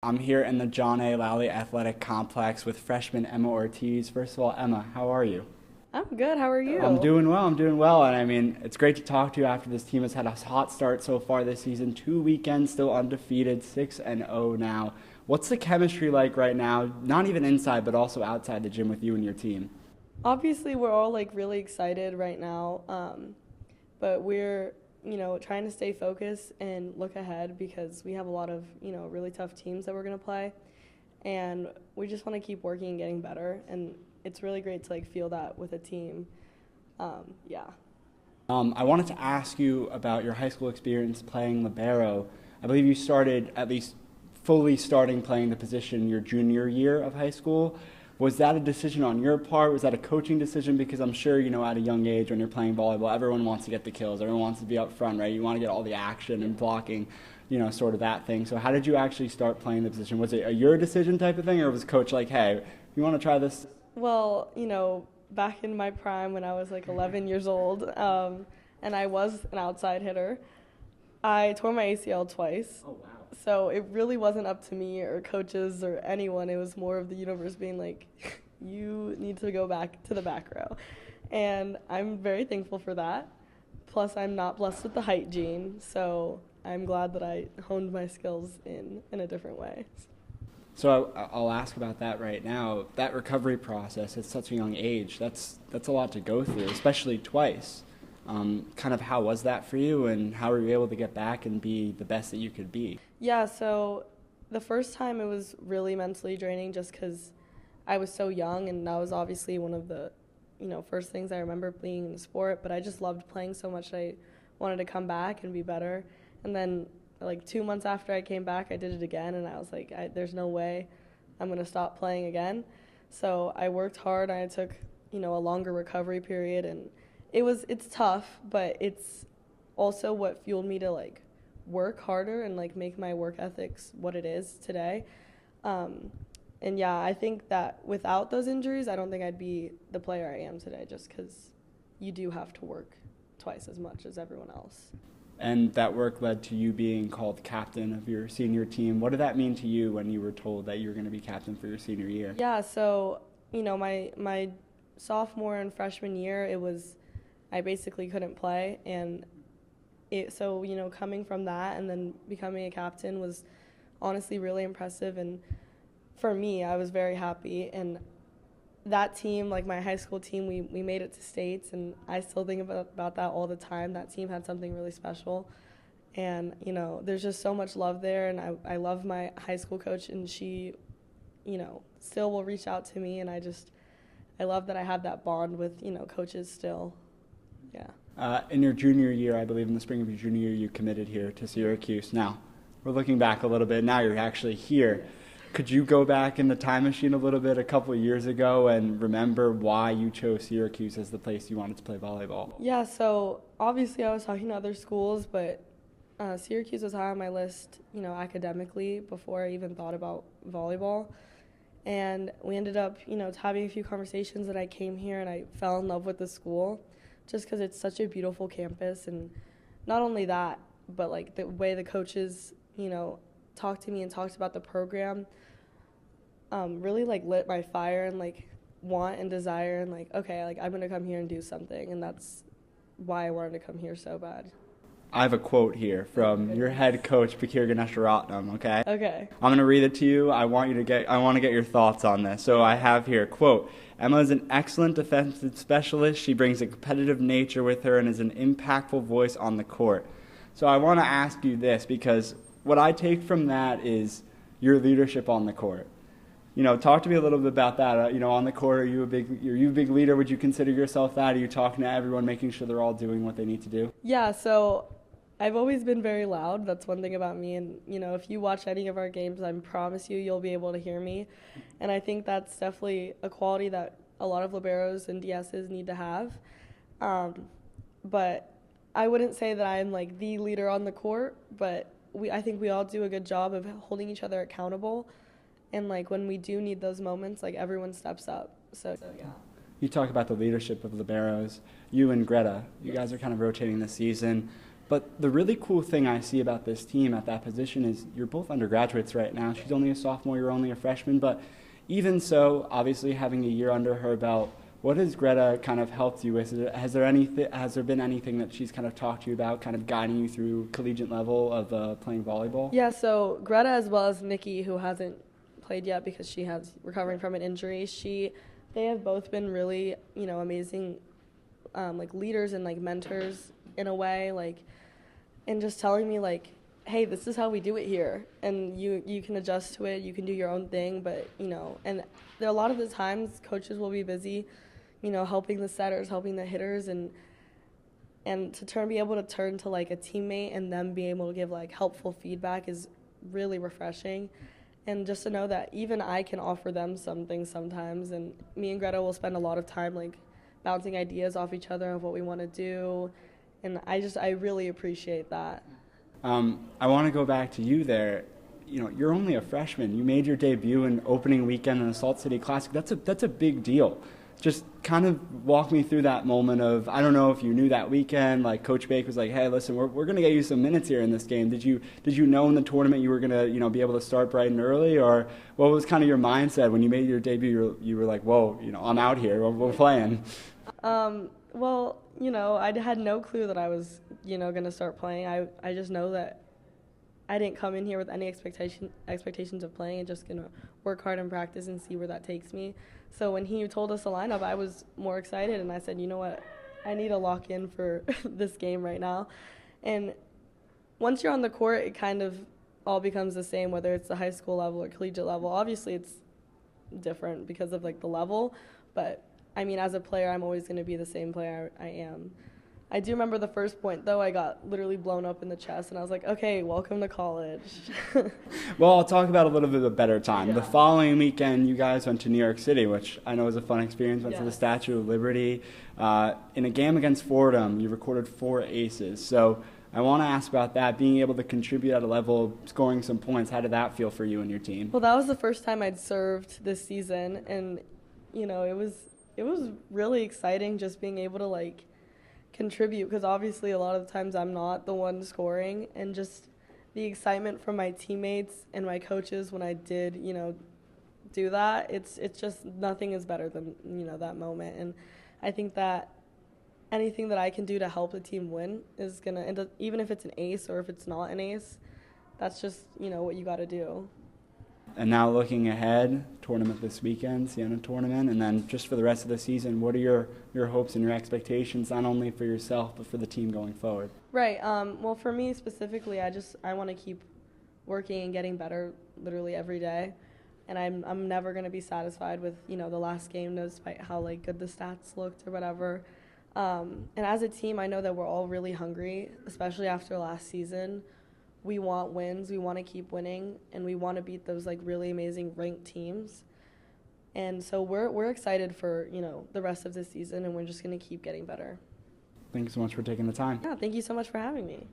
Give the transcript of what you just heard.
I'm here in the John A. Lally Athletic Complex with freshman Emma Ortiz. First of all, Emma, how are you? I'm good. How are I'm you? doing well. I'm doing well. And I mean, it's great to talk to you after this team has had a hot start so far this season. 2 weekends, still undefeated, 6-0 now. What's the chemistry like right now? Not even inside, but also outside the gym with you and your team. Obviously, we're all like really excited right now, but we're trying to stay focused and look ahead because we have a lot of really tough teams that we're gonna play, and we just want to keep working and getting better. And it's really great to like feel that with a team. Yeah. I wanted to ask you about your high school experience playing libero. I believe you started at least fully starting playing the position your junior year of high school. Was that a decision on your part? Was that a coaching decision? Because I'm sure, at a young age when you're playing volleyball, everyone wants to get the kills. Everyone wants to be up front, right? You want to get all the action and blocking, sort of that thing. So how did you actually start playing the position? Was it a your decision type of thing, or was coach like, hey, you want to try this? Well, back in my prime when I was like 11 years old, and I was an outside hitter, I tore my ACL twice. Oh, wow. So it really wasn't up to me or coaches or anyone. It was more of the universe being like, you need to go back to the back row. And I'm very thankful for that. Plus, I'm not blessed with the height gene, so I'm glad that I honed my skills in a different way. So I'll ask about that right now. That recovery process at such a young age, that's a lot to go through, especially twice. Kind of how was that for you, and how were you able to get back and be the best that you could be? Yeah, so the first time it was really mentally draining just because I was so young, and that was obviously one of the, first things I remember being in the sport, but I just loved playing so much that I wanted to come back and be better. And then like 2 months after I came back, I did it again, and I was like, there's no way I'm going to stop playing again. So I worked hard, and I took, a longer recovery period, and it's tough, but it's also what fueled me to like work harder and like make my work ethics what it is today. And yeah, I think that without those injuries, I don't think I'd be the player I am today, just because you do have to work twice as much as everyone else. And that work led to you being called captain of your senior team. What did that mean to you when you were told that you were going to be captain for your senior year? Yeah, so my sophomore and freshman year, I basically couldn't play, and coming from that and then becoming a captain was honestly really impressive, and for me, I was very happy. And that team, like my high school team, we made it to states, and I still think about that all the time. That team had something really special, and there's just so much love there, and I love my high school coach, and she still will reach out to me, and I love that I have that bond with coaches still. Yeah. In your junior year, I believe in the spring of your junior year, you committed here to Syracuse. Now, we're looking back a little bit. Now you're actually here. Could you go back in the time machine a little bit a couple of years ago and remember why you chose Syracuse as the place you wanted to play volleyball? Yeah, so obviously I was talking to other schools, but Syracuse was high on my list, academically before I even thought about volleyball. And we ended up, having a few conversations, and I came here and I fell in love with the school just because it's such a beautiful campus. And not only that, but like the way the coaches, talked to me and talked about the program really like lit my fire and like want and desire and like, okay, like I'm going to come here and do something. And that's why I wanted to come here so bad. I have a quote here from your head coach, Pakir Ganeshwaratnam, okay? Okay. I'm going to read it to you. I want to get your thoughts on this. So I have here, quote, Emma is an excellent defensive specialist. She brings a competitive nature with her and is an impactful voice on the court. So I want to ask you this, because what I take from that is your leadership on the court. Talk to me a little bit about that. On the court, are you a big leader? Would you consider yourself that? Are you talking to everyone, making sure they're all doing what they need to do? Yeah, so I've always been very loud. That's one thing about me. And, if you watch any of our games, I promise you'll be able to hear me. And I think that's definitely a quality that a lot of liberos and DSs need to have. But I wouldn't say that I'm like the leader on the court, but I think we all do a good job of holding each other accountable. And like when we do need those moments, like everyone steps up. So yeah. You talk about the leadership of liberos. You and Greta, you guys are kind of rotating this season. But the really cool thing I see about this team at that position is you're both undergraduates right now. She's only a sophomore, you're only a freshman. But even so, obviously having a year under her belt, what has Greta kind of helped you with? Has there been anything that she's kind of talked to you about, kind of guiding you through collegiate level of playing volleyball? Yeah, so Greta, as well as Nikki, who hasn't played yet because she has recovering from an injury, they have both been really, amazing, like leaders and like mentors in a way, like, and just telling me like, hey, this is how we do it here, and you can adjust to it, you can do your own thing, but and there are a lot of the times coaches will be busy, helping the setters, helping the hitters, and to be able to turn to like a teammate and them being able to give like helpful feedback is really refreshing. And just to know that even I can offer them something sometimes, and me and Greta will spend a lot of time like bouncing ideas off each other of what we want to do, and I really appreciate that. I want to go back to you there. You're only a freshman. You made your debut in opening weekend in the Salt City Classic. That's a big deal. Just kind of walk me through that moment of, I don't know if you knew that weekend, like Coach Bake was like, hey, listen, we're going to get you some minutes here in this game. Did you know in the tournament you were going to be able to start bright and early, or what was kind of your mindset when you made your debut? You were like, whoa, I'm out here. We're playing. Well, I had no clue that I was, going to start playing. I just know that I didn't come in here with any expectations of playing, and just going to work hard and practice and see where that takes me. So when he told us the lineup, I was more excited, and I said, you know what, I need to lock in for this game right now. And once you're on the court, it kind of all becomes the same, whether it's the high school level or collegiate level. Obviously, it's different because of like the level, but I mean, as a player, I'm always going to be the same player I am. I do remember the first point, though. I got literally blown up in the chest, and I was like, okay, welcome to college. Well, I'll talk about a little bit of a better time. Yeah. The following weekend, you guys went to New York City, which I know was a fun experience. Went to the Statue of Liberty. In a game against Fordham, you recorded 4 aces. So I want to ask about that, being able to contribute at a level, scoring some points. How did that feel for you and your team? Well, that was the first time I'd served this season, and, it was really exciting just being able to, like, contribute, because obviously a lot of the times I'm not the one scoring, and just the excitement from my teammates and my coaches when I did, do that, it's just nothing is better than, that moment. And I think that anything that I can do to help the team win is going to end up, even if it's an ace or if it's not an ace, that's just, what you got to do. And now looking ahead, tournament this weekend, Siena tournament, and then just for the rest of the season, what are your hopes and your expectations, not only for yourself, but for the team going forward? Right. Well, for me specifically, I want to keep working and getting better literally every day. And I'm never going to be satisfied with, the last game, despite how, like, good the stats looked or whatever. And as a team, I know that we're all really hungry, especially after last season. We want wins, we want to keep winning, and we want to beat those like really amazing ranked teams. And so we're excited for, the rest of this season, and we're just going to keep getting better. Thank you so much for taking the time. Yeah, thank you so much for having me.